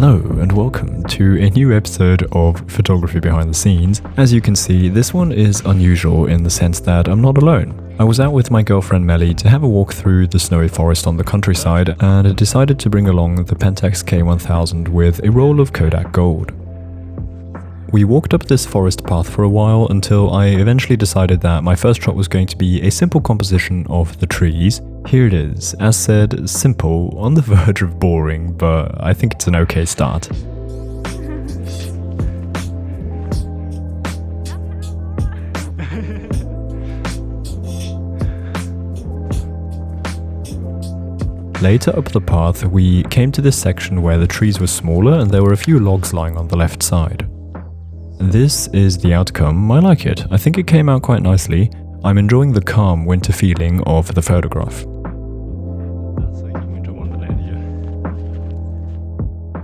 Hello and welcome to a new episode of Photography Behind the Scenes. As you can see, this one is unusual in the sense that I'm not alone. I was out with my girlfriend Melly to have a walk through the snowy forest on the countryside and I decided to bring along the Pentax K1000 with a roll of Kodak Gold. We walked up this forest path for a while until I eventually decided that my first shot was going to be a simple composition of the trees. Here it is. As said, simple, on the verge of boring, but I think it's an okay start. Later up the path, we came to this section where the trees were smaller and there were a few logs lying on the left side. This is the outcome. I like it. I think it came out quite nicely. I'm enjoying the calm winter feeling of the photograph.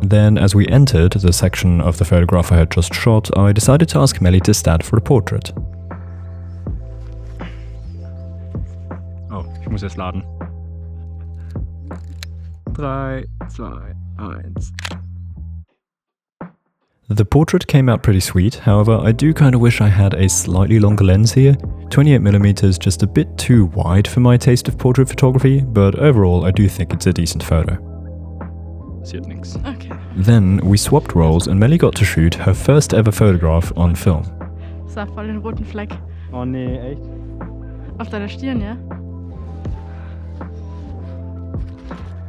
Then, as we entered the section of the photograph I had just shot, I decided to ask Melly to stand for a portrait. Oh, ich muss jetzt laden. 3, 2, 1. The portrait came out pretty sweet, however I do kinda wish I had a slightly longer lens here. 28mm is just a bit too wide for my taste of portrait photography, but overall I do think it's a decent photo. Passiert nix. Okay. Then we swapped roles and Melly got to shoot her first ever photograph on film. Sah voll den roten Fleck. Oh nee, echt? Auf deiner Stirn, ja?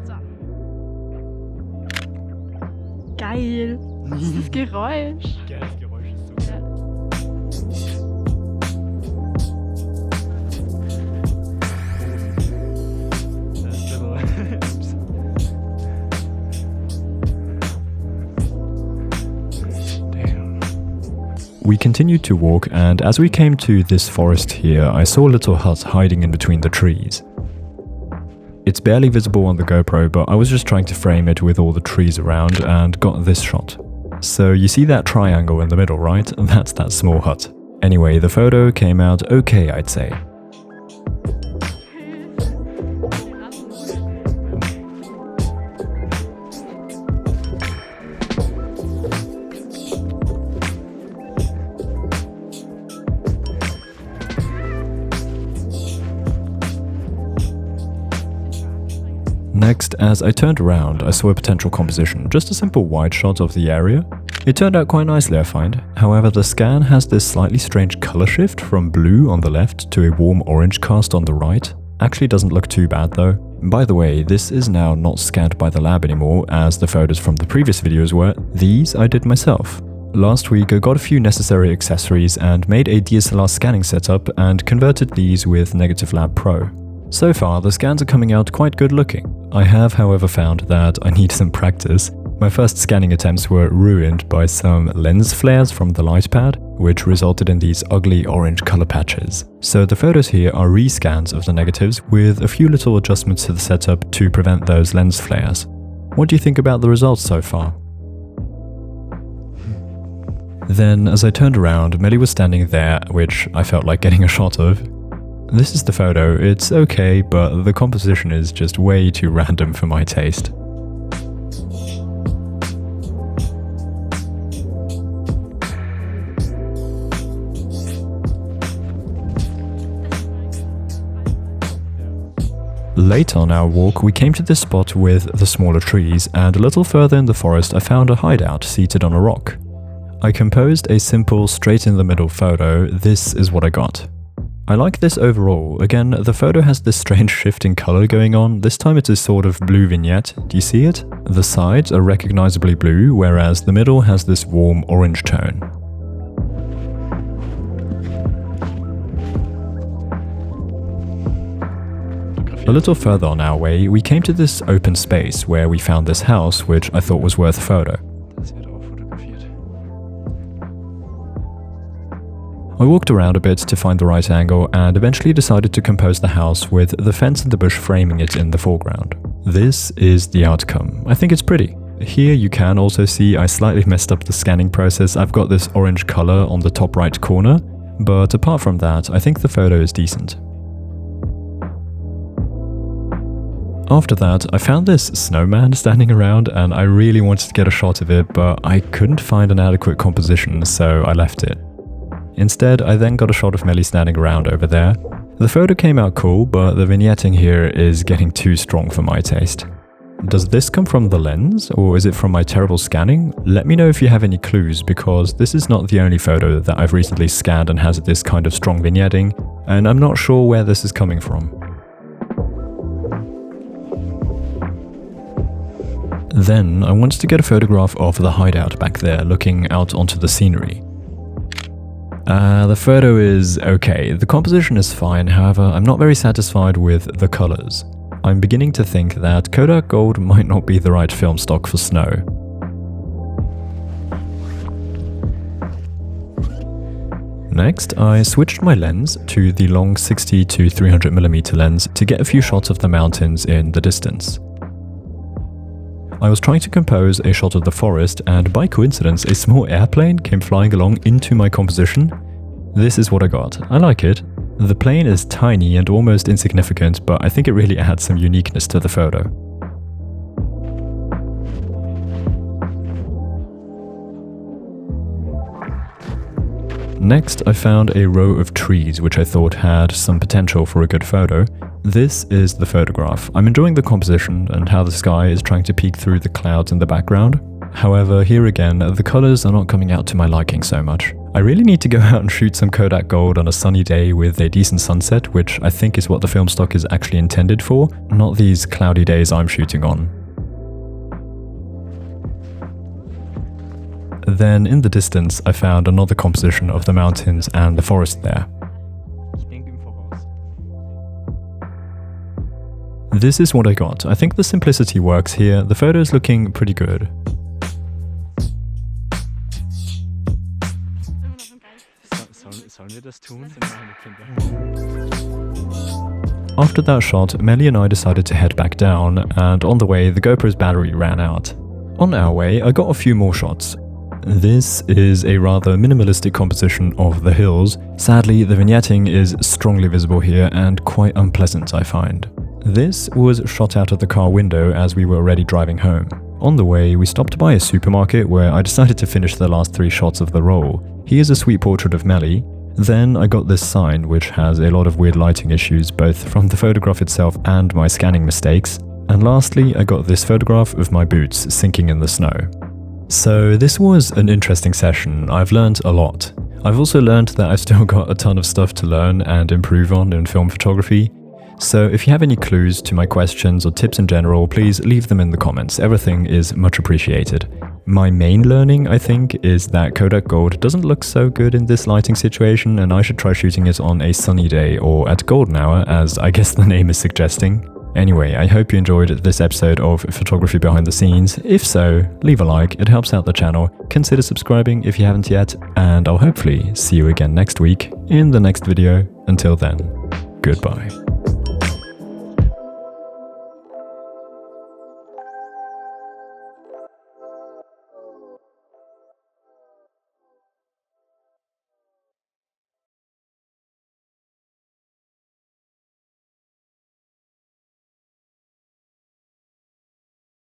So. Geil. Was ist das Geräusch? Geiles Geräusch ist so. Ja. We continued to walk and as we came to this forest here, I saw a little hut hiding in between the trees. It's barely visible on the GoPro, but I was just trying to frame it with all the trees around and got this shot. So you see that triangle in the middle, right? That's that small hut. Anyway, the photo came out okay, I'd say. Next, as I turned around, I saw a potential composition, just a simple wide shot of the area. It turned out quite nicely, I find. However, the scan has this slightly strange color shift from blue on the left to a warm orange cast on the right. Actually doesn't look too bad though. By the way, this is now not scanned by the lab anymore, as the photos from the previous videos were. These I did myself. Last week I got a few necessary accessories and made a DSLR scanning setup and converted these with Negative Lab Pro. So far, the scans are coming out quite good looking. I have, however, found that I need some practice. My first scanning attempts were ruined by some lens flares from the light pad, which resulted in these ugly orange color patches. So the photos here are rescans of the negatives with a few little adjustments to the setup to prevent those lens flares. What do you think about the results so far? Then, as I turned around, Melly was standing there, which I felt like getting a shot of. This is the photo. It's okay, but the composition is just way too random for my taste. Late on our walk, we came to this spot with the smaller trees, and a little further in the forest I found a hideout seated on a rock. I composed a simple, straight-in-the-middle photo. This is what I got. I like this overall. Again, the photo has this strange shift in color going on. This time it's a sort of blue vignette. Do you see it? The sides are recognizably blue, whereas the middle has this warm orange tone. A little further on our way, we came to this open space where we found this house, which I thought was worth a photo. I walked around a bit to find the right angle and eventually decided to compose the house with the fence and the bush framing it in the foreground. This is the outcome. I think it's pretty. Here you can also see I slightly messed up the scanning process. I've got this orange color on the top right corner, but apart from that, I think the photo is decent. After that, I found this snowman standing around and I really wanted to get a shot of it, but I couldn't find an adequate composition, so I left it. Instead, I then got a shot of Melly standing around over there. The photo came out cool, but the vignetting here is getting too strong for my taste. Does this come from the lens, or is it from my terrible scanning? Let me know if you have any clues, because this is not the only photo that I've recently scanned and has this kind of strong vignetting, and I'm not sure where this is coming from. Then, I wanted to get a photograph of the hideout back there, looking out onto the scenery. The photo is okay. The composition is fine, however, I'm not very satisfied with the colors. I'm beginning to think that Kodak Gold might not be the right film stock for snow. Next, I switched my lens to the long 60 to 300mm lens to get a few shots of the mountains in the distance. I was trying to compose a shot of the forest, and by coincidence a small airplane came flying along into my composition. This is what I got. I like it. The plane is tiny and almost insignificant, but I think it really adds some uniqueness to the photo. Next, I found a row of trees which I thought had some potential for a good photo. This is the photograph. I'm enjoying the composition and how the sky is trying to peek through the clouds in the background. However, here again, the colors are not coming out to my liking so much. I really need to go out and shoot some Kodak Gold on a sunny day with a decent sunset, which I think is what the film stock is actually intended for, not these cloudy days I'm shooting on. Then, in the distance, I found another composition of the mountains and the forest there. This is what I got. I think the simplicity works here. The photo is looking pretty good. Sollen wir das tun? After that shot, Melly and I decided to head back down, and on the way, the GoPro's battery ran out. On our way, I got a few more shots. This is a rather minimalistic composition of the hills. Sadly, the vignetting is strongly visible here and quite unpleasant, I find. This was shot out of the car window as we were already driving home. On the way, we stopped by a supermarket where I decided to finish the last 3 shots of the roll. Here's a sweet portrait of Melly. Then I got this sign which has a lot of weird lighting issues, both from the photograph itself and my scanning mistakes. And lastly, I got this photograph of my boots sinking in the snow. So this was an interesting session. I've learned a lot. I've also learned that I've still got a ton of stuff to learn and improve on in film photography. So if you have any clues to my questions or tips in general, please leave them in the comments. Everything is much appreciated. My main learning, I think, is that Kodak Gold doesn't look so good in this lighting situation, and I should try shooting it on a sunny day or at golden hour, as I guess the name is suggesting. Anyway, I hope you enjoyed this episode of Photography Behind the Scenes. If so, leave a like, it helps out the channel. Consider subscribing if you haven't yet, and I'll hopefully see you again next week in the next video. Until then, goodbye.